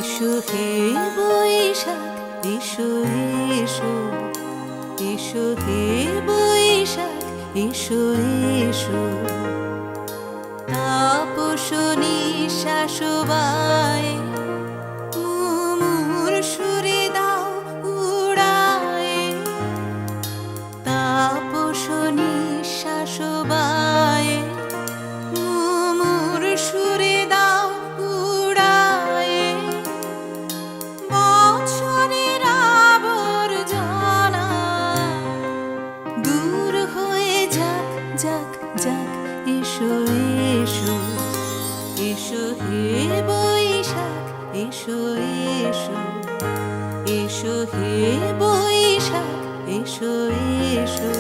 এসো হে বৈশাখ, এসো এসো, এসো হে বৈশাখ, এসো এসো। তাপস নিঃশ্বাস বায় মুমুর সুরে দাও উড়ায়। তাপস নিঃশ্বাস বায় মুমুর সুরে দাও উড়ায়। বছরের আবর্জনা দূর হয়ে যাক যাক যাক। এসো এসো, এসো হে বৈশাখ, এসো এসো, এসো হে বৈশাখ, এসো এসো।